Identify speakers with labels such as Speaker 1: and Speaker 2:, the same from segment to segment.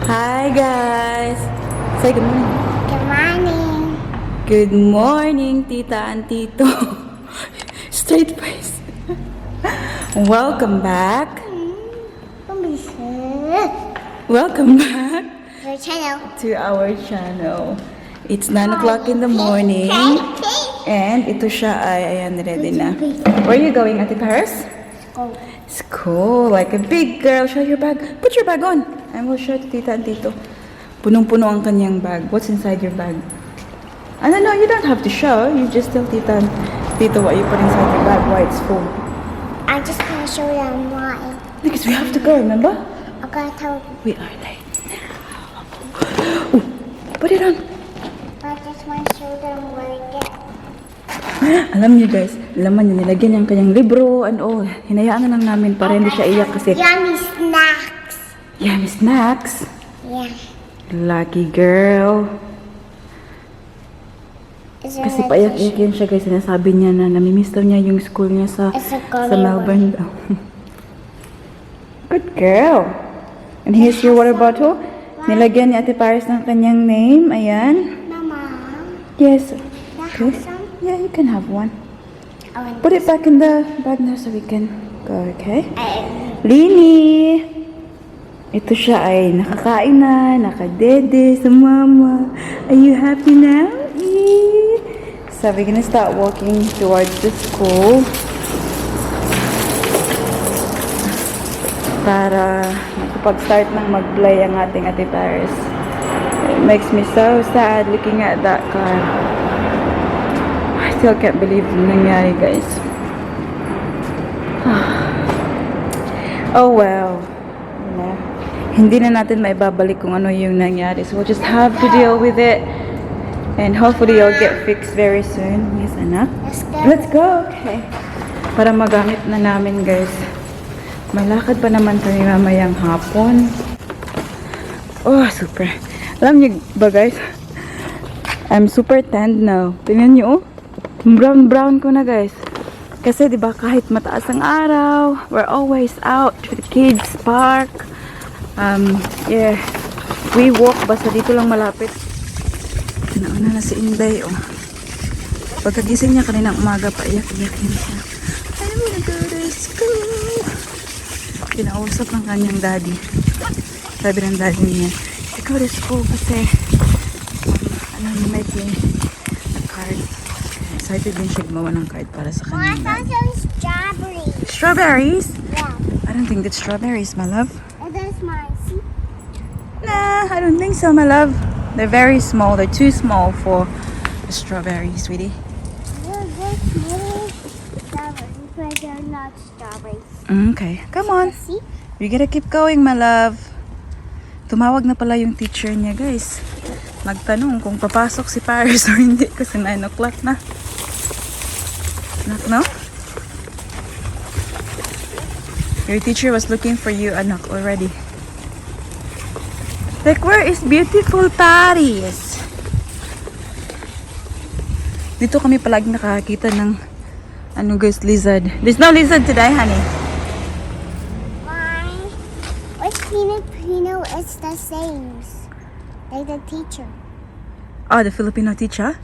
Speaker 1: Hi guys! Say good morning.
Speaker 2: Good morning.
Speaker 1: Good morning, tita and tito. Straight face. Welcome back. Welcome back
Speaker 2: Your channel.
Speaker 1: to our channel. It's 9 o'clock in the morning. And ito siya ay, ayan, ready na. Where are you going, Ate Paris?
Speaker 2: Go.
Speaker 1: School, like a big girl. Show your bag. Put your bag on. I will show to tita and tito. Punong-puno ang kanyang bag. What's inside your bag? I don't know, you don't have to show. You just tell tita and tito what you put inside your bag, why it's full.
Speaker 2: I just want to show them why.
Speaker 1: Because we have to go, remember?
Speaker 2: I'm gonna tell you.
Speaker 1: We are late now. Ooh, put it on.
Speaker 2: I just want to show them what I get.
Speaker 1: Alam niyo guys, laman niya nilagyan yung kanyang libro and all. Hinayaan na lang namin para hindi siya iyak kasi
Speaker 2: Yummy snacks.
Speaker 1: yummy snacks.
Speaker 2: Yeah.
Speaker 1: Lucky girl. Kasi paiyak-iyak yan siya guys. Sinasabi niya na namimiss daw niya yung school niya sa Melbourne daw. Good girl. And here's your water bottle. Nilagyan ni Ate Paris ng kanyang name. Ayan.
Speaker 2: Mama.
Speaker 1: Yes.
Speaker 2: Can I
Speaker 1: Okay.
Speaker 2: have some?
Speaker 1: Yeah, you can have one.
Speaker 2: I want
Speaker 1: Put it back in the bag now so we can go, okay?
Speaker 2: I
Speaker 1: Lini! Ito siya ay nakakain na, nakadede sa mama. Are you happy now? So we're gonna start walking towards the school. Para makapag-start ng mag-play ang ating Ate Paris. It makes me so sad looking at that car. I still can't believe yung nangyari, guys. Oh well. Wala. Hindi na natin maibabalik kung ano yung nangyari. So we'll just have to deal with it. And hopefully it'll get fixed very soon. Yes, anak?
Speaker 2: Let's go.
Speaker 1: Let's go. Okay. Para magamit na namin, guys. May lakad pa naman kami mamayang hapon. Oh, super. Alam niyo ba, guys? I'm super tanned now. Tingnan niyo, oh. Brown ko na, guys. Kasi, di ba, kahit mataas ang araw, we're always out with the kids, park. Yeah. We walk, basta dito lang malapit. Nauna na si Inday, oh. Pagkagising niya kaninang umaga pa, iyak-iyak yun siya. I wanna go to school. Kinausap ng kanyang daddy. Sabi ng daddy niya, I go to school kasi you make me a card. Excited din siya gumawa ng card para sa
Speaker 2: Oh, I
Speaker 1: kanyang
Speaker 2: found
Speaker 1: daddy.
Speaker 2: some strawberries.
Speaker 1: Strawberries?
Speaker 2: Yeah.
Speaker 1: I don't think that's strawberries, my love.
Speaker 2: And that's mine. See?
Speaker 1: Nah, I don't think so, my love. They're very small. They're too small for a strawberry, sweetie.
Speaker 2: They're small strawberries, but they're not strawberries.
Speaker 1: Okay, come on.
Speaker 2: See?
Speaker 1: We gotta keep going, my love. Tumawag na pala yung teacher niya, guys. Magtanong kung papasok si Paris or hindi kasi 9 o'clock na. Anak, no? Your teacher was looking for you, anak, already. Like, where is beautiful Paris? Dito kami palagi nakakita ng ano guys, lizard. There's no lizard today, honey.
Speaker 2: Why? Which Filipino is the same? Like the teacher.
Speaker 1: Oh, the Filipino teacher?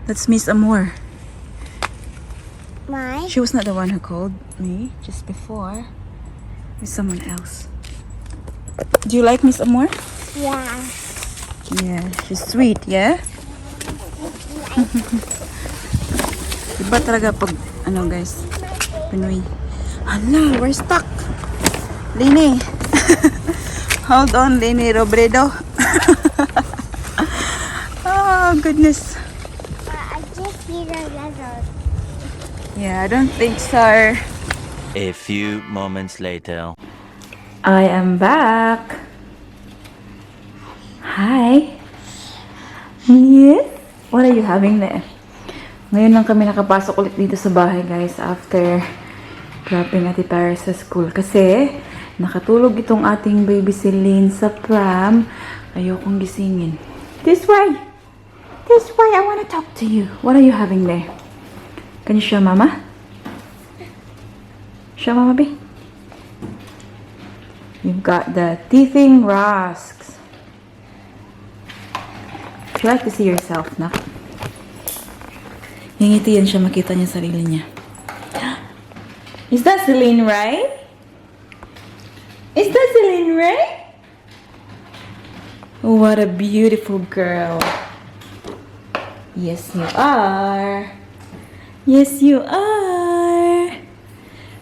Speaker 1: That's Miss Amor.
Speaker 2: Why?
Speaker 1: She was not the one who called me just before. It's someone else. Do you like Miss Amor?
Speaker 2: Yeah.
Speaker 1: Yeah, she's sweet, yeah? Iba talaga pag, ano guys, Pinoy. Hala, we're stuck. Lini. Hold on, Lini Robredo. Oh, goodness.
Speaker 2: I just see the lizard.
Speaker 1: Yeah, I don't think so.
Speaker 3: A few moments later.
Speaker 1: I am back. Hi. Yes? What are you having there? Ngayon lang kami nakapasok ulit dito sa bahay, guys, after dropping Ate Paris sa school. Kasi, nakatulog itong ating baby si Lynn sa pram. Ayokong gisingin. This way! This way! I want to talk to you. What are you having there? Can you show Mama? Show Mama, B. You've got the teething rusks. You like to see yourself, na? Ngingiti yan siya, makita niya sarili niya. Is that Celine Ray? Is that Celine Ray? What a beautiful girl. Yes, you are. Yes, you are.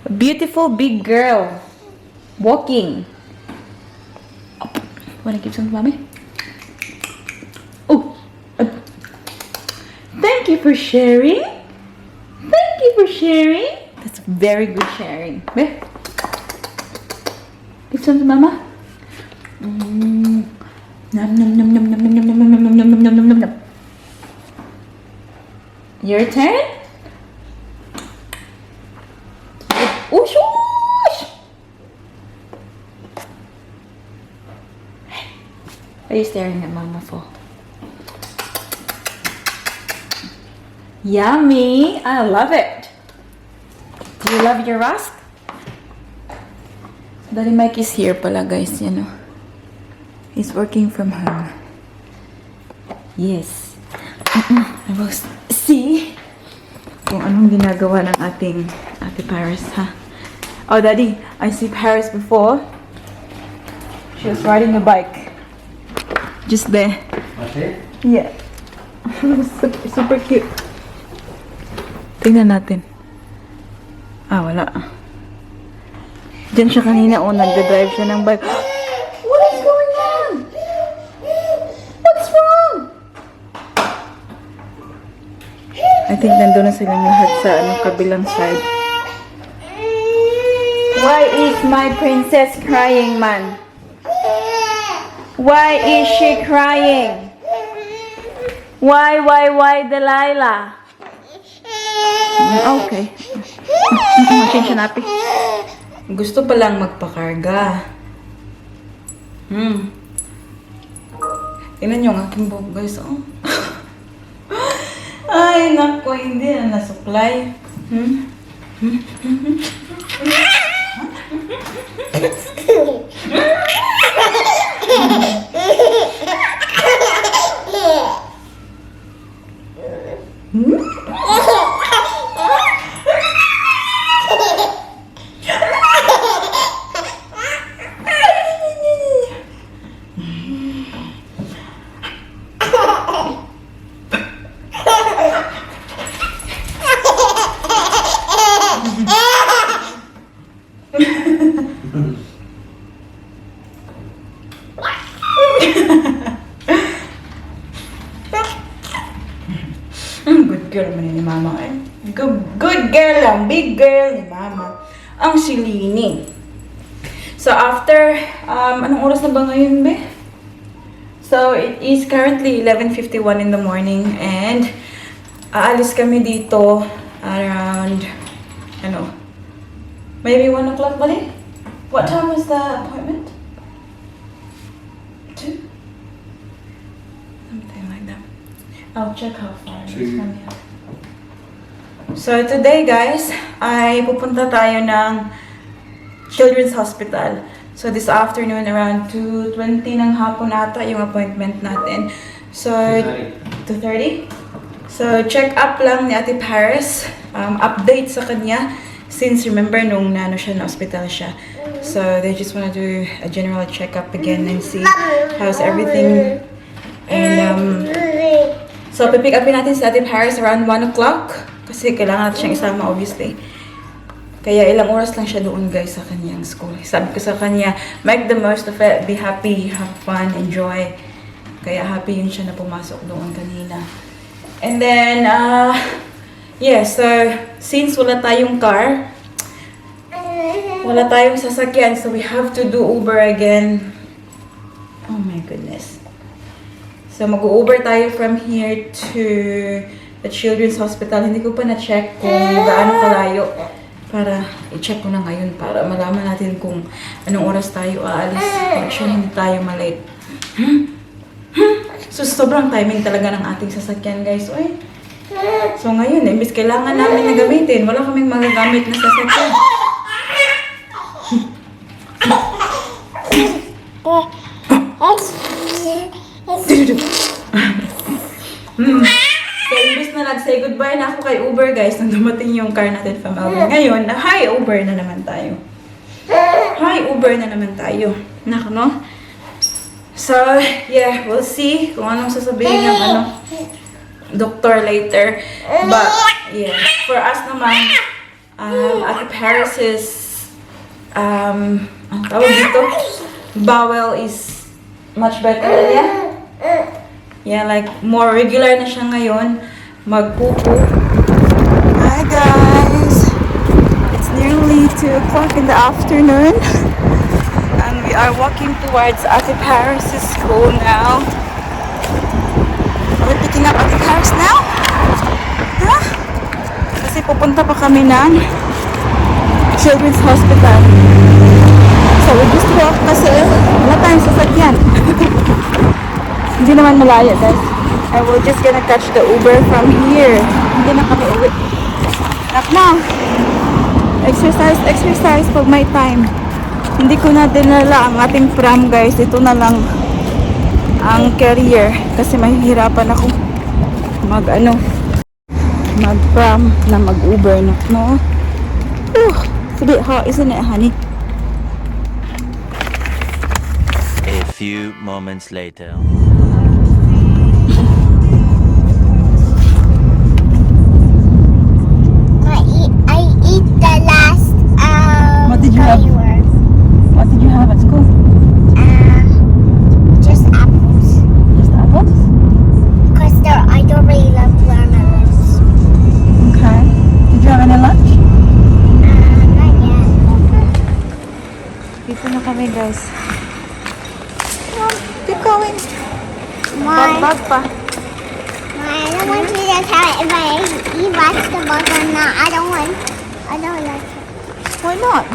Speaker 1: A beautiful big girl. Walking. Wanna give some to mommy? Oh. Thank you for sharing. Thank you for sharing. That's very good sharing. There. Give some to mama. Nom nom nom nom nom nom nom nom nom nom nom nom nom nom. Your turn. Oh, shush! What are you staring at mama for? Yummy! I love it. Do you love your rusk? Daddy Mike is here pala, guys, you know. He's working from home. Yes. I will see kung anong ginagawa ng ating Ate Paris, ha? Oh, Daddy, I see Paris before. She was riding a bike. Just there.
Speaker 4: Okay.
Speaker 1: Yeah. Super cute. Tingnan natin. Ah, wala. Diyan siya kanina, oh, nagda-drive siya ng bike. What is going on? What's wrong? I think nandun na silang lahat sa kabilang side. Why is my princess crying, man? Why is she crying? Why, Delilah? Okay. Change siya napi. Gusto palang magpakarga. Tingnan nyo ang aking buhok, guys. Oh. Ay, naku, hindi na nasuklay. Good girl naman ni Mama, eh. Good girl lang. Big girl ni Mama. Ang silini. So, after, anong oras na ba ngayon, be? So, it is currently 11:51 in the morning and aalis kami dito around, maybe 1 o'clock ba din? What time was the appointment? 2? Something like that. I'll check how far it is from here. So today, guys, ay pupunta tayo ng Children's Hospital. So this afternoon, around 2:20 ng hapon ata yung appointment natin. So 2:30. So check up lang ni Ate Paris. Update sa kanya. Since remember nung siya na hospital siya. So they just want to do a general check-up again and see how's everything. And so pipick upin natin si Ate Paris around 1 o'clock. Kasi kailangan natin siyang isama, obviously. Kaya ilang oras lang siya doon, guys, sa kanyang school. Sabi ko sa kanya, make the most of it, be happy, have fun, enjoy. Kaya happy yun siya na pumasok doon kanina. And then, so since wala tayong car, wala tayong sasakyan, so we have to do Uber again. Oh my goodness. So mag-Uber tayo from here to the Children's Hospital. Hindi ko pa na-check kung gaano kalayo. Para i-check ko na ngayon para malaman natin kung anong oras tayo aalis. Para sure hindi tayo malate. So sobrang timing talaga ng ating sasakyan, guys. Uy. So ngayon, imbis kailangan namin na gamitin, wala kaming magagamit na sasakyan. So, imbis na nag-say goodbye na ako kay Uber, guys, nung dumating yung car natin from Melbourne. Ngayon, hi Uber na naman tayo. Hi Uber na naman tayo. Nako, no? So, yeah, we'll see kung anong sasabihin ng doctor later. But, yeah, for us naman, Ate Paris's, ang tawag dito, bowel is much better, yeah? Yeah, like, more regular na siya ngayon. Magpupo. Hi, guys! It's nearly 2 o'clock in the afternoon. And we are walking towards Ate Paris' school now. Are we picking up Ate Paris now? Huh? Kasi pupunta pa kami ng Children's Hospital. So, we just walk kasi wala tayong sasakyan. Hindi naman malaya, guys. And we're just gonna catch the Uber from here. Hindi na kami uwi. Nak na. Exercise pag may time. Hindi ko na dinala ang ating pram, guys. Ito na lang ang carrier. Kasi mahihirapan ako mag-pram na mag-Uber, nak, no? It's a bit hot, isn't it, honey?
Speaker 3: A few moments later.
Speaker 2: I eat the last
Speaker 1: What did you have?
Speaker 2: firework.
Speaker 1: What did you have at school?
Speaker 2: Just apples.
Speaker 1: Just apples?
Speaker 2: Because I don't really love watermelons.
Speaker 1: Okay. Did you have any lunch?
Speaker 2: Not yet.
Speaker 1: Dito na kami, guys. Keep going.
Speaker 2: Mom,
Speaker 1: Bag pa.
Speaker 2: I don't want you to tell if I eat vegetables or not. I don't like it.
Speaker 1: Why not?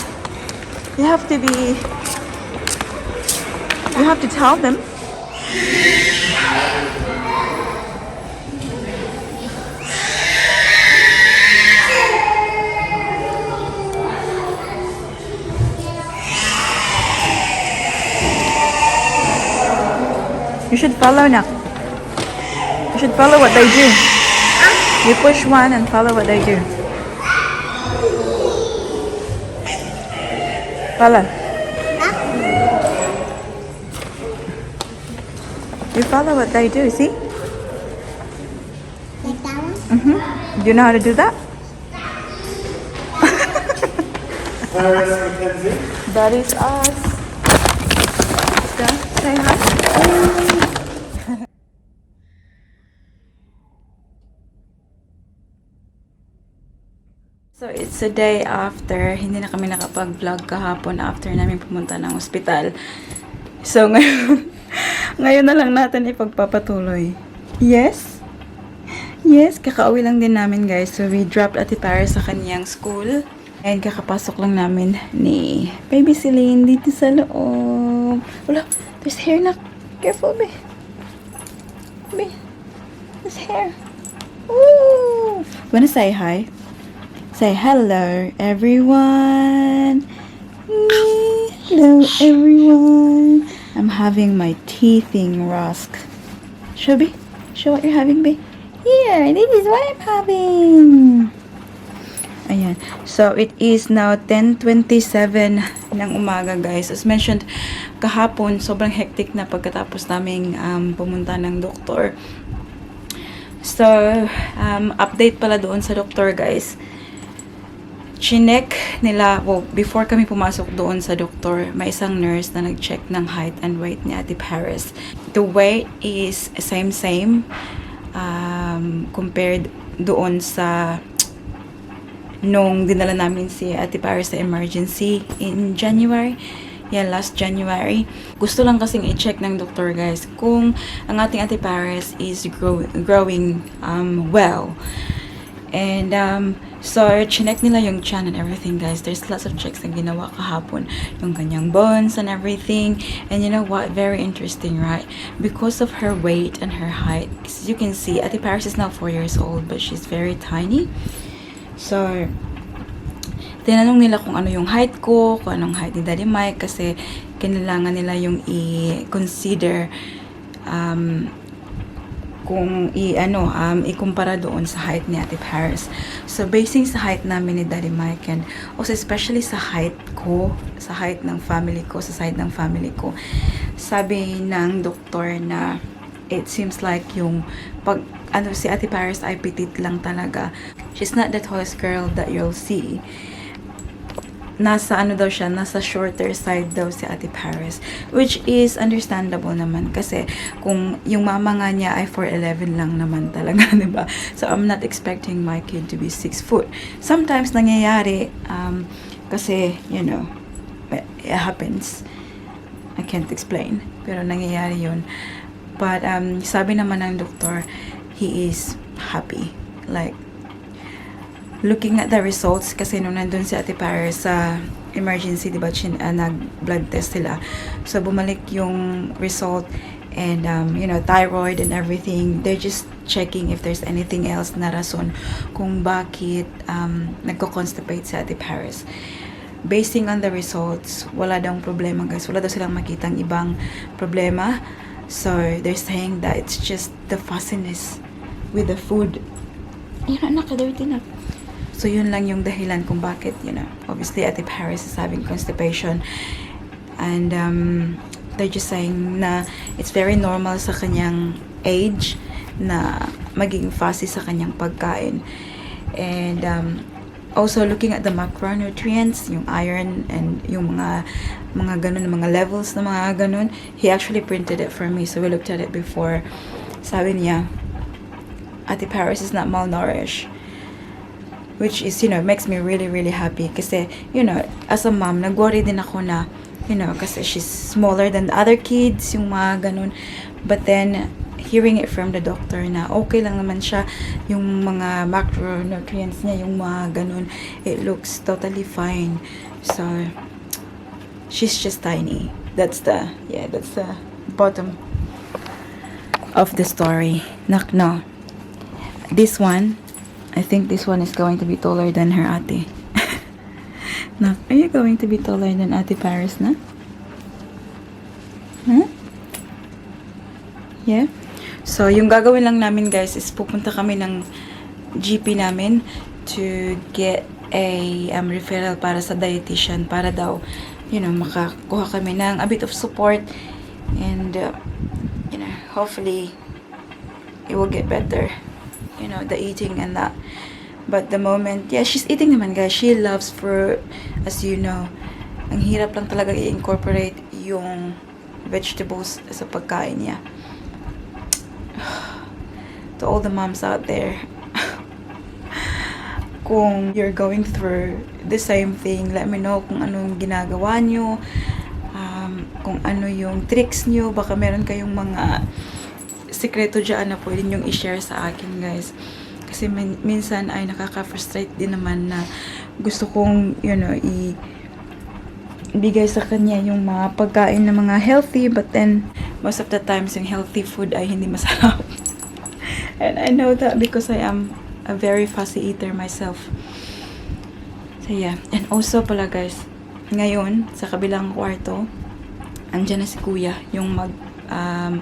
Speaker 1: You have to tell them. You should follow now. You should follow what they do. You push one and follow what they do. Follow. You follow what they do, see?
Speaker 2: Like that one?
Speaker 1: Do you know how to do that? That is us. Say hi. So, it's a day after. Hindi na kami nakapag-vlog kahapon after namin pumunta ng ospital. So, ngayon na lang natin ipagpapatuloy. Yes? Yes, kakauwi lang din namin, guys. So, we dropped Ate Paris sa kaniyang school. And kakapasok lang namin ni Baby Celine dito sa loob. Wala, there's hair na. Careful, be. Be. There's hair. Woo! Wanna say hi? Say hello, everyone. Hello, everyone. I'm having my teething rusk. Show be? Show what you're having, be. Here, this is what I'm having. Ayan. So, it is now 10:27 ng umaga, guys. As mentioned, kahapon, sobrang hectic na pagkatapos naming pumunta ng doktor. So, update pala doon sa doktor, guys. Chinek nila, well, before kami pumasok doon sa doktor, may isang nurse na nag-check ng height and weight ni Ate Paris. The weight is same compared doon sa nung dinala namin si Ate Paris sa emergency in January. Yeah, last January. Gusto lang kasing i-check ng doktor, guys, kung ang ating Ate Paris is growing well. And so, chinek nila yung chan and everything, guys. There's lots of checks na ginawa kahapon. Yung kanyang bones and everything. And you know what? Very interesting, right? Because of her weight and her height, as you can see, Ate Paris is now 4 years old, but she's very tiny. So, tinanong nila kung ano yung height ko, kung anong height ni Daddy Mike, kasi kailangan nila yung i-consider kung ikumpara doon sa height ni Ate Paris. So, basing sa height namin ni Daddy Mike and also especially sa height ko, sa height ng family ko, sa side ng family ko, sabi ng doktor na it seems like yung si Ate Paris ay petite lang talaga. She's not the tallest girl that you'll see. Nasa shorter side daw si Ate Paris, which is understandable naman kasi kung yung mama nga niya ay 4'11 lang naman talaga, diba? So I'm not expecting my kid to be 6 foot. Sometimes nangyayari kasi it happens. I can't explain, pero nangyayari yun. But sabi naman ng doktor, he is happy, like looking at the results, kasi nung nandun si Ate Paris sa emergency, diba, nag-blood test sila. So, bumalik yung result and, thyroid and everything. They're just checking if there's anything else na rason kung bakit nagko-constipate si Ate Paris. Basing on the results, wala daw problema, guys. Wala daw silang makitang ibang problema. So, they're saying that it's just the fussiness with the food. Naka-dirty na. So, yun lang yung dahilan kung bakit, obviously, Ate Paris is having constipation. And, they're just saying na it's very normal sa kanyang age na maging fussy sa kanyang pagkain. And, also, looking at the macronutrients, yung iron and yung mga ganun, mga levels na mga ganun, he actually printed it for me. So, we looked at it before. Sabi niya, Ate Paris is not malnourished. Which is, makes me really, really happy. Kasi, as a mom, nag-worry din ako na, kasi she's smaller than the other kids, yung mga ganun. But then, hearing it from the doctor na okay lang naman siya, yung mga macronutrients niya, yung mga ganun, it looks totally fine. So, she's just tiny. That's the bottom of the story. No. This one, I think this one is going to be taller than her ate. Now, are you going to be taller than Ate Paris na? Huh? Yeah? So, yung gagawin lang namin, guys, is pupunta kami ng GP namin to get a referral para sa dietitian para daw, makakuha kami ng a bit of support and, hopefully, it will get better. The eating and that. But the moment, she's eating naman, guys. She loves fruit, as you know. Ang hirap lang talaga i-incorporate yung vegetables sa pagkain niya. To all the moms out there, kung you're going through the same thing, let me know kung anong ginagawa nyo, kung ano yung tricks nyo. Baka meron kayong mga sekreto dyan na pwede nyong i-share sa akin, guys. Kasi minsan ay nakaka-frustrate din naman na gusto kong, ibigay sa kanya yung mga pagkain na mga healthy, but then, most of the times, yung healthy food ay hindi masarap. And I know that because I am a very fussy eater myself. So, yeah. And also pala, guys, ngayon, sa kabilang kwarto, andyan na si Kuya, yung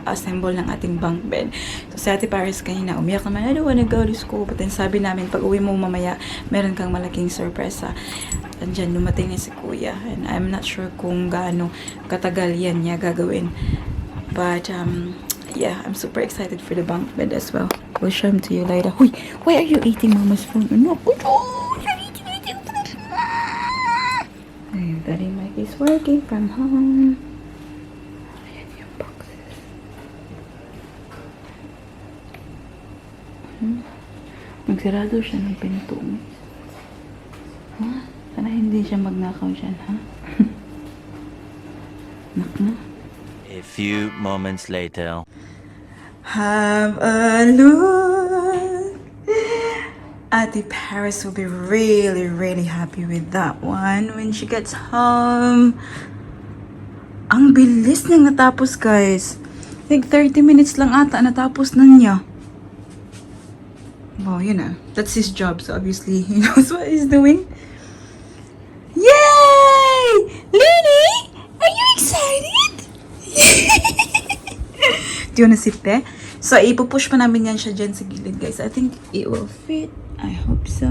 Speaker 1: assemble ng ating bunk bed. So, si Ate Paris kanina, umiyak naman, I don't wanna go to school. But then, sabi namin, pag uwi mo mamaya, meron kang malaking sorpresa. Andyan, lumating na si Kuya. And I'm not sure kung gaano katagal yan niya gagawin. But, I'm super excited for the bunk bed as well. We'll show them to you later. Huy, why are you eating Mama's food? No, you're eating food. Daddy Mike is working from home. Magsarado siya ng pinto. Ha? Sana hindi siya magnakaw dyan, ha? Nak na.
Speaker 3: A few moments later.
Speaker 1: Have a look. Ate Paris will be really, really happy with that one when she gets home. Ang bilis niyang natapos, guys. I think 30 minutes lang ata natapos na niya. Well, that's his job, so obviously he knows what he's doing. Yay! Lily, are you excited? Do you want to sit there? So, ipupush pa namin yan siya dyan sa gilid, guys. I think it will fit. I hope so.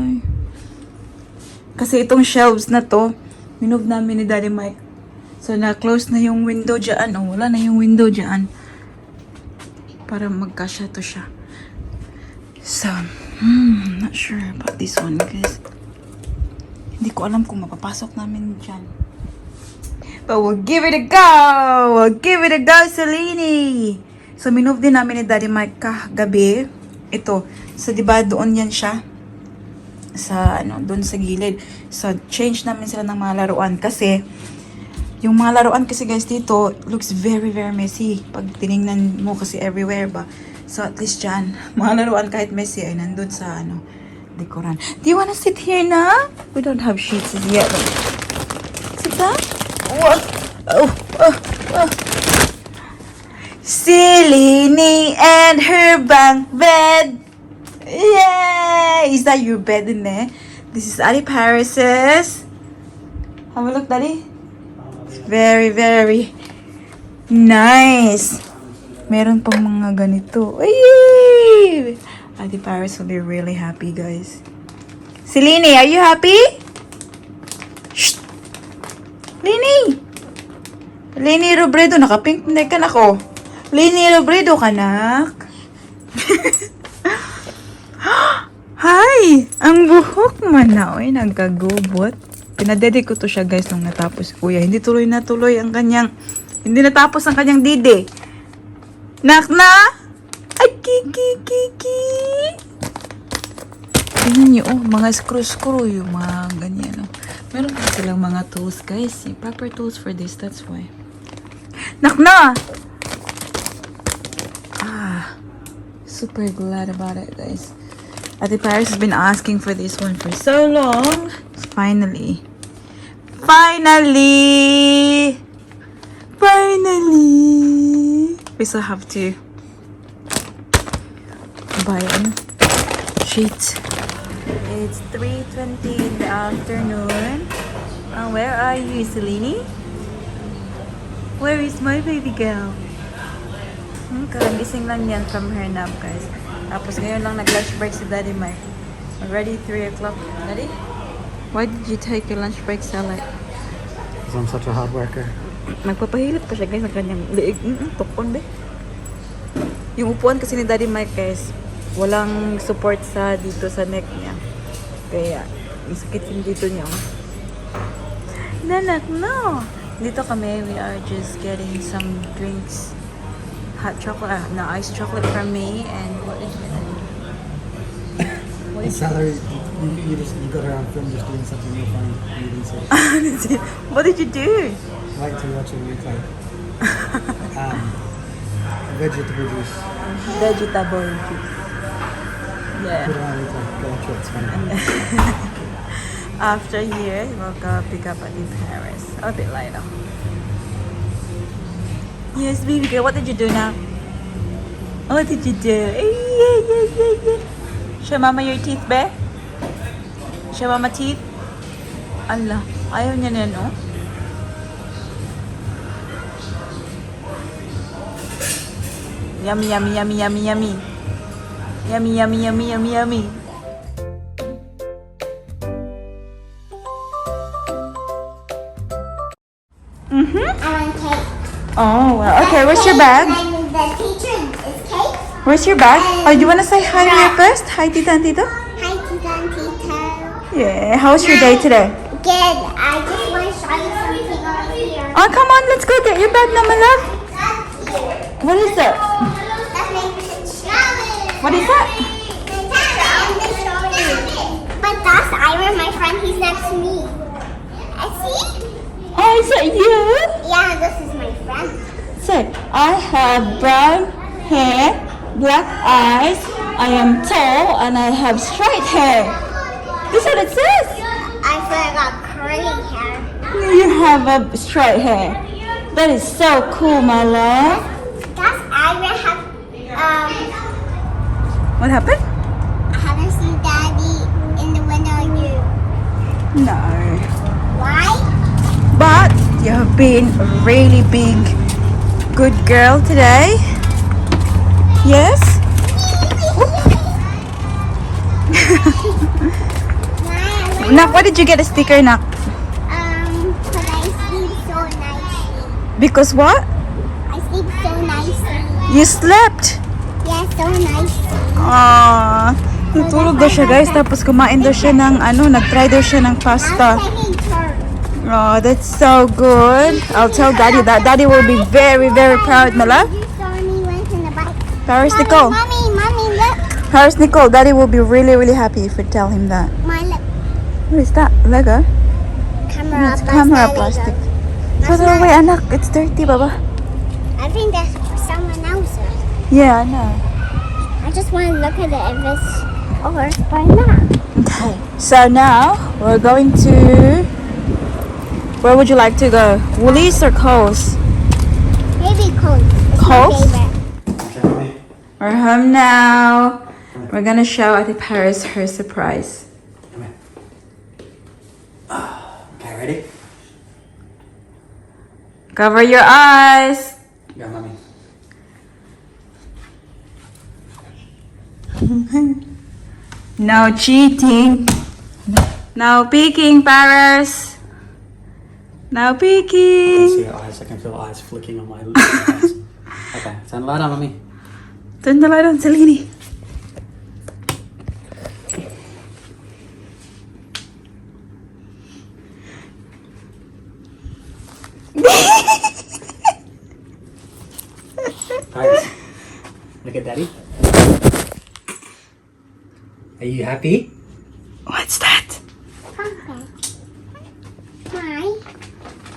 Speaker 1: Kasi itong shelves na to, minove namin ni Daddy Mike. So, na-close na yung window dyan. Oh, wala na yung window dyan. Para magkasya to siya. So, not sure about this one, guys. Hindi ko alam kung mapapasok namin dyan. But we'll give it a go! We'll give it a go, Selene! So, minove din namin ni Daddy Mike kagabi. Ito. So, diba doon yan siya? Sa, doon sa gilid. So, change namin sila ng mga laruan. Kasi, yung mga laruan kasi guys dito, looks very, very messy. Pag tinignan mo kasi everywhere ba. So, at least dyan, mga laruan kahit messy ay nandun sa, dekoran. Do you wanna sit here na? We don't have sheets yet. Sit down? What? Oh. Selene and her bunk bed. Yay! Is that your bed in there? This is Ali Paris's. Have a look, Daddy. It's very, very nice. Meron pang mga ganito. Ay! Ali Paris will be really happy, guys. Selene, are you happy? Shh! Lini! Lini Robredo, naka-pink neck ka na ko. Lini Robredo, kanak. Hi! Ang buhok man na, oy, nagkagubot. Pinadede ko to siya, guys, nung natapos kuya. Hindi natapos ang kanyang dede. Nak na! Ay, kiki! Tingnan niyo, mga screw, yung mga ganyan, Meron pa silang mga tools, guys. Proper tools for this, that's why. Nak na! Super glad about it, guys. Ate Paris has been asking for this one for so long. Finally. We still have to buy a sheet. It's 3:20 in the afternoon. Where are you, Selene? Where is my baby girl? Karagising lang yan from her nap, guys. Tapos ngayon lang nag-lunch break si Daddy Mike. Already 3 o'clock. Daddy? Why did you take your lunch break so late?
Speaker 4: Because I'm such a hard worker.
Speaker 1: Magpapahilip pa siya, guys, ng kanyang liig. Tukon, be. Yung upuan kasi ni Daddy Mike, guys, walang support dito sa neck niya. Kaya, yung sakit yung dito niya. Nanak, no! Dito kami, we are just getting some drinks. Hot chocolate, iced chocolate from me, and what is it? What is
Speaker 4: Salary, you got her on film just doing something real funny. You didn't say.
Speaker 1: What did you do?
Speaker 4: Wait till you watch it replay. Vegetable juice.
Speaker 1: Vegetable juice. Yeah.
Speaker 4: Put it on replay. Go watch it. It's funny.
Speaker 1: After here, we'll go pick up in Paris. A bit later. Yes, baby girl. What did you do now? What did you do? Yeah. Show mama your teeth, be? Show mama teeth? Allah, ayaw niya na, no? Yummy. Yummy.
Speaker 2: I want cake.
Speaker 1: Oh, well, okay. Where's your bag?
Speaker 2: And the teacher is cake.
Speaker 1: Where's your bag? Oh, do you want to say hi here first? Hi, Tita and Tito?
Speaker 2: Hi, Tita and Tito.
Speaker 1: Yeah. How was your day today?
Speaker 2: Good. I just want to show you something over here.
Speaker 1: Oh, come on. Let's go get your bag now, my love. What is that?
Speaker 2: That's my
Speaker 1: What is that?
Speaker 2: But that's Ira, my friend. He's next to me. See?
Speaker 1: Oh, is that you?
Speaker 2: Yeah, this is my friend.
Speaker 1: Say, I have brown hair, black eyes, I am tall, and I have straight hair. This is what it says.
Speaker 2: I got curly hair.
Speaker 1: You have a straight hair. That is so cool, my love.
Speaker 2: That's Ira have
Speaker 1: What happened?
Speaker 2: I haven't seen Daddy in the window yet.
Speaker 1: No.
Speaker 2: Why?
Speaker 1: But you have been a really big, good girl today. Yes?
Speaker 2: Maya,
Speaker 1: Nak, why did you get a sticker, Nak?
Speaker 2: but I sleep so nicely.
Speaker 1: Because what?
Speaker 2: I sleep so nicely.
Speaker 1: You slept.
Speaker 2: Yeah, so nicely.
Speaker 1: Ah, natulog daw siya guys, tapos kumain daw siya ng nag-try daw siya ng pasta.
Speaker 2: I'm taking turns.
Speaker 1: Oh, that's so good. I'll tell Daddy that. Daddy will be very, very proud, my love.
Speaker 2: You saw me went in the bike.
Speaker 1: Paris
Speaker 2: Mommy,
Speaker 1: Nicole.
Speaker 2: mommy, look.
Speaker 1: Paris Nicole, Daddy will be really, really happy if we tell him that.
Speaker 2: My look.
Speaker 1: What is that? Lego?
Speaker 2: Camera.
Speaker 1: It's camera plastic. Throw it away, anak. It's dirty, Baba.
Speaker 2: I think that's for someone else's.
Speaker 1: Yeah, I know.
Speaker 2: I just want to look at it if it's or why not?
Speaker 1: Okay. So now we're going to. Where would you like to go? Woolies or Coles?
Speaker 2: Maybe Coles. It's
Speaker 1: Coles?
Speaker 2: my favorite.
Speaker 1: We're home now. We're gonna show Ate Paris her surprise.
Speaker 4: Come here. Okay, ready?
Speaker 1: Cover your eyes.
Speaker 4: Go, mommy.
Speaker 1: No cheating. No peeking, Paris. No
Speaker 4: I
Speaker 1: peeking.
Speaker 4: see your eyes. I can feel eyes flicking on my eyes. Okay, turn the light on, mommy.
Speaker 1: Turn the light on, Selene.
Speaker 4: Paris, look at Daddy. Are you happy?
Speaker 1: What's that?
Speaker 2: Okay. Why?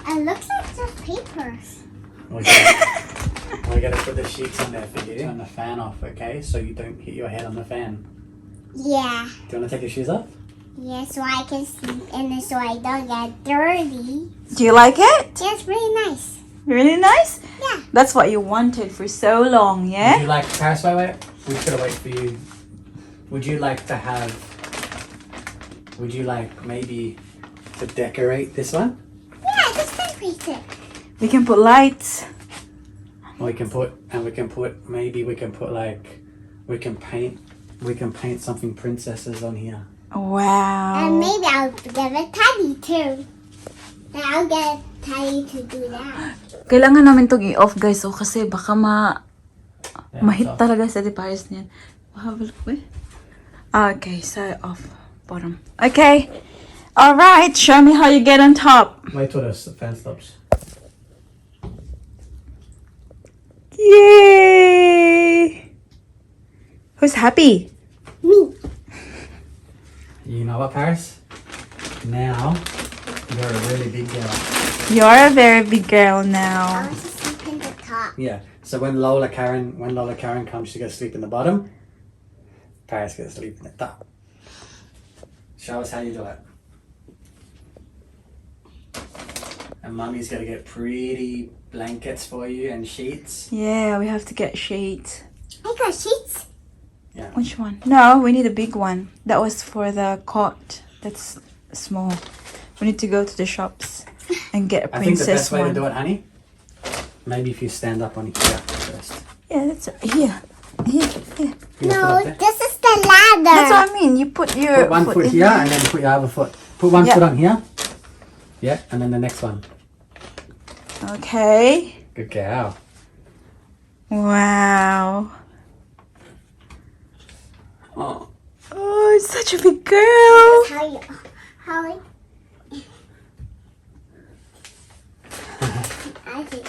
Speaker 2: It looks like just papers.
Speaker 4: We're gonna put the sheets on there for you. Turn the fan off, okay? So you don't hit your head on the fan.
Speaker 2: Yeah.
Speaker 4: Do you want to take your shoes off?
Speaker 2: Yeah, so I can sleep in it so I don't get dirty.
Speaker 1: Do you like it?
Speaker 2: Yeah, it's really nice.
Speaker 1: Really nice?
Speaker 2: Yeah.
Speaker 1: That's what you wanted for so long,
Speaker 4: Would
Speaker 1: yeah?
Speaker 4: you like, Paris, wait. We should wait for you. Would you like to have, would you like maybe to decorate this one?
Speaker 2: Yeah, just decorate it.
Speaker 1: We can put lights.
Speaker 4: We can put like, we can paint something princesses on here.
Speaker 1: Wow.
Speaker 2: And maybe I'll give it Teddy too. Then I'll get Teddy to do that.
Speaker 1: Kailangan namin itong i-off guys, oh, kasi baka
Speaker 4: Yeah,
Speaker 1: mahit
Speaker 4: so-
Speaker 1: talaga sa Paris niyan. Have a look, wait. Okay, so off bottom. Okay. All right, show me how you get on top.
Speaker 4: Wait till the fan stops.
Speaker 1: Yay! Who's happy?
Speaker 2: Me.
Speaker 4: You know what, Paris? Now, you're a really big girl.
Speaker 1: You're a very big girl
Speaker 2: I
Speaker 1: now.
Speaker 2: want to sleep in the top.
Speaker 4: Yeah. So when Lola Karen comes, she's gonna sleep in the bottom. Paris gonna sleep in the top. Show us how you do it. And Mummy's gonna get pretty blankets for you and sheets.
Speaker 1: Yeah, we have to get sheets.
Speaker 2: I got sheets.
Speaker 4: Yeah.
Speaker 1: Which one? No, we need a big one. That was for the cot. That's small. We need to go to the shops and get a
Speaker 4: I think the
Speaker 1: princess
Speaker 4: best way to
Speaker 1: one.
Speaker 4: do it, honey, maybe if you stand up on it here first.
Speaker 1: Yeah, that's here. Here.
Speaker 4: You put
Speaker 2: No,
Speaker 4: up there.
Speaker 2: this is the ladder.
Speaker 1: That's what I mean. You put your
Speaker 4: Put one foot
Speaker 1: in
Speaker 4: here
Speaker 1: there.
Speaker 4: and then put your other foot. Put one
Speaker 1: Yeah.
Speaker 4: foot on here. Yeah, and then the next one.
Speaker 1: Okay.
Speaker 4: Good girl.
Speaker 1: Wow.
Speaker 4: Oh.
Speaker 1: Oh, it's such a big girl.
Speaker 2: How it, I think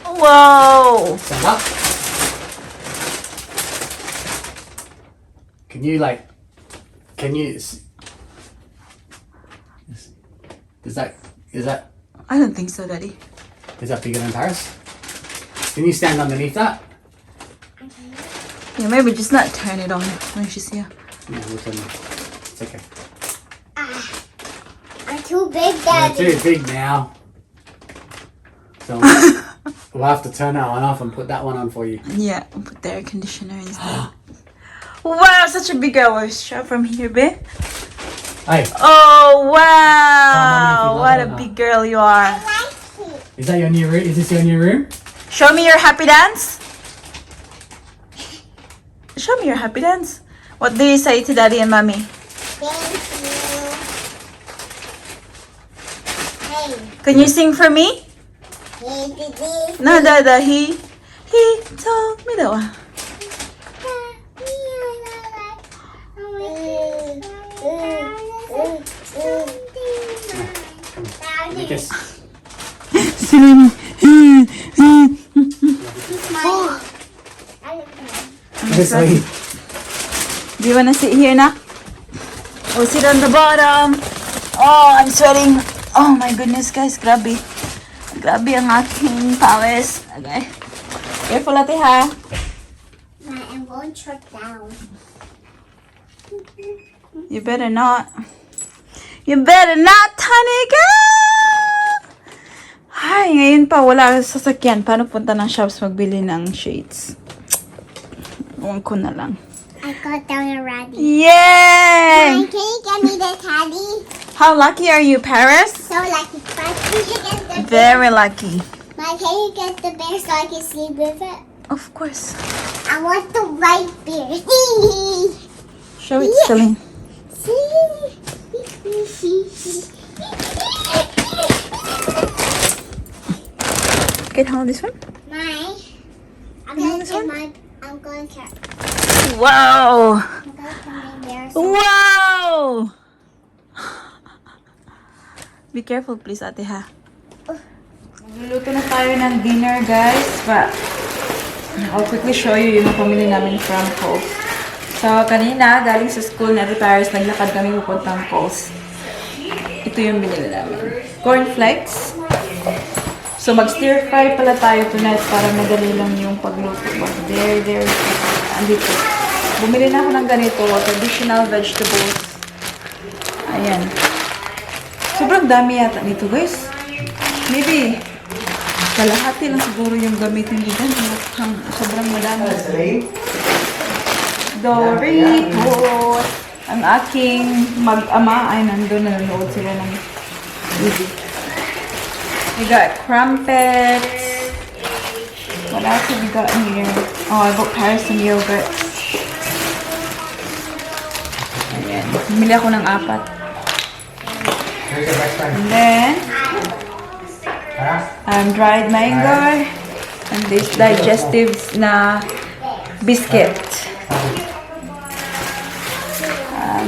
Speaker 1: Whoa.
Speaker 4: Stand up. Can you, is that
Speaker 1: I don't think so, Daddy.
Speaker 4: bigger than Paris? Can you stand underneath that?
Speaker 1: Yeah, maybe just not turn it on when she's here.
Speaker 4: No, we'll turn it. It's okay.
Speaker 2: I'm too big,
Speaker 4: You're
Speaker 2: Daddy.
Speaker 4: too big now. So we'll have to turn that one off and put that one on for you.
Speaker 1: Yeah, we'll put the air conditioner instead. Wow, such a big girl. Let's show from here, babe.
Speaker 4: Ay,
Speaker 1: Oh, wow.
Speaker 4: Mami,
Speaker 1: What a big girl you are.
Speaker 4: is that your new room? Is this your new room?
Speaker 1: Show me your happy dance. Show me your happy dance. What do you say to daddy and mommy?
Speaker 2: Thank you. Hey,
Speaker 1: Can you sing for me?
Speaker 2: hey, did
Speaker 1: No, dada, he told me daw.
Speaker 4: Lucas. This way.
Speaker 1: Do you wanna sit here na? Or sit on the bottom? Oh, I'm sweating. Oh my goodness, guys. Grabe. Grabe ang aking pawis. Okay. Careful ate ha.
Speaker 2: I'm going to trip down.
Speaker 1: You better not. You better not, honey girl! Ay, ngayon pa wala sa sasakyan. Paano punta ng shops magbili ng shades? Ewan ko na lang.
Speaker 2: I got down already.
Speaker 1: Yay!
Speaker 2: Can you get me the teddy?
Speaker 1: How lucky are you, Paris?
Speaker 2: So lucky. But can you get the
Speaker 1: Very lucky.
Speaker 2: Mom, can you get the bear so I can sleep with it?
Speaker 1: Of course.
Speaker 2: I want the white bear.
Speaker 1: Show it,
Speaker 2: Yeah.
Speaker 1: Celine. Can you hold this one?
Speaker 2: I'm going to
Speaker 1: Wow!
Speaker 2: I'm going to my bear.
Speaker 1: Wow! Be careful please, ate ha. Magluluto na tayo ng dinner, guys. But I'll quickly show you yung pamili namin from Coles. So, kanina, galing sa school na Paris, naglakad kami pupuntang Coles. Ito yung binili namin. Cornflakes. So, mag-stir fry pala tayo tonight para madali lang yung pagluto. But very andito. Bumili na ako ng ganito, traditional vegetables. Ayan. Sobrang dami yata nito, guys. Maybe kalahati lang siguro yung gamitin dito. Sobrang madami. Doritos. Ang aking mag-ama ay nandun, nanonood sila ng TV. We got crumpets. What else have we got in here? Oh, I got Paris some yogurt. Ayan. Bumili ako ng 4. And then, dried mango. And this digestives na biscuit.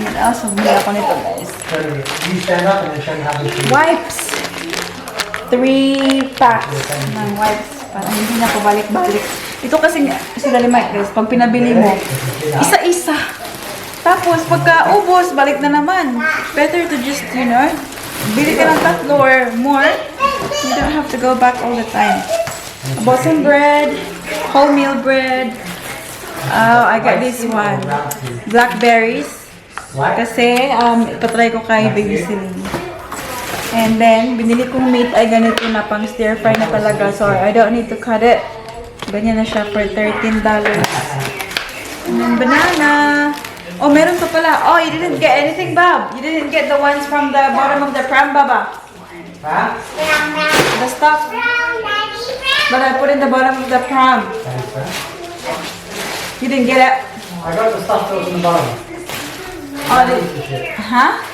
Speaker 1: What else? Bumili ako nito, guys.
Speaker 4: You stand up and then show me how to do it.
Speaker 1: Wipes. 3 packs ng wipes. Para hindi na ako balik-balik. Ito kasi sa Dalimite, guys, pag pinabili mo, isa-isa. Tapos, pagka ubos, balik na naman. Better to just, bili ka ng 3 or more. You don't have to go back all the time. I bought some bread, wholemeal bread. Oh, I got this one. Blackberries. Kasi, ipatry ko kay Baby Celine. And then, binili kong meat ay ganito na pang stir fry na talaga. So, I don't need to cut it. Ganyan na siya for $13. And then, banana. Oh, meron pa pala. Oh, you didn't get anything, Bob. You didn't get the ones from the bottom of the pram, Baba.
Speaker 4: Huh?
Speaker 1: The stuff that I put in the bottom of the pram. You didn't get it?
Speaker 4: I got the stuff that was in the bottom.
Speaker 1: Oh, huh?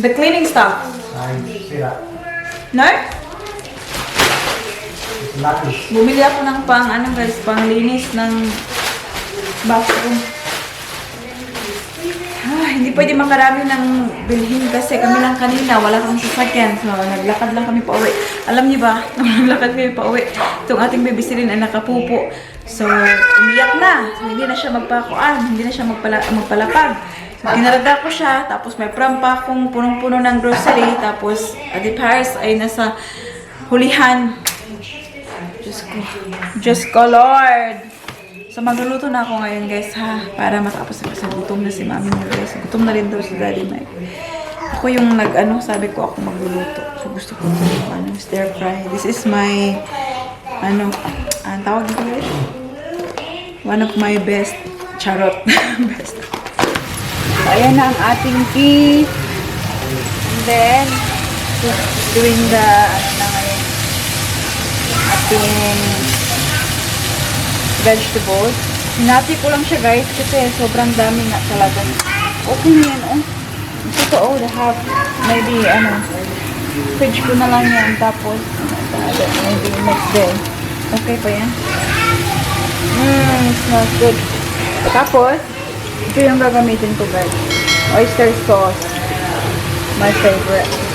Speaker 1: The cleaning stuff.
Speaker 4: I see that.
Speaker 1: No?
Speaker 4: It's lucky.
Speaker 1: Bumili ako ng guys, panglinis ng bathroom. Hindi pwede makarami ng bilhin kasi kami lang kanina, wala kang sasakyan. So, naglakad lang kami pa uwi. Alam niyo ba, naglakad kami pa uwi. Itong ating baby Celine ay nakapupo. So, umiyak na. So, hindi na siya magpakuan, hindi na siya magpalapag. So, kinarada ko siya, tapos may pram pa akong punong-puno ng grocery. Tapos, Ate Paris ay nasa hulihan. Diyos ko, Lord! So, magluluto na ako ngayon, guys, ha? Para matapos na kasi gutom na si mami mo, guys. Gutom na rin daw si Daddy Mike. Ako yung sabi ko ako magluluto. So, gusto ko ito, stir fry. This is my, tawag dito, guys? One of my best, charot. Best. So, ayan na ang ating beef. then, just doing the, ating vegetables. Hinati ko lang siya guys kasi sobrang dami nga talaga. Okay na yan, oh. Ito, oh, they have, maybe, fridge ko na lang yan. Tapos, maybe next day. Okay pa yan? Smells good. Tapos, ito yung gagamitin ko guys. Oyster sauce. My favorite.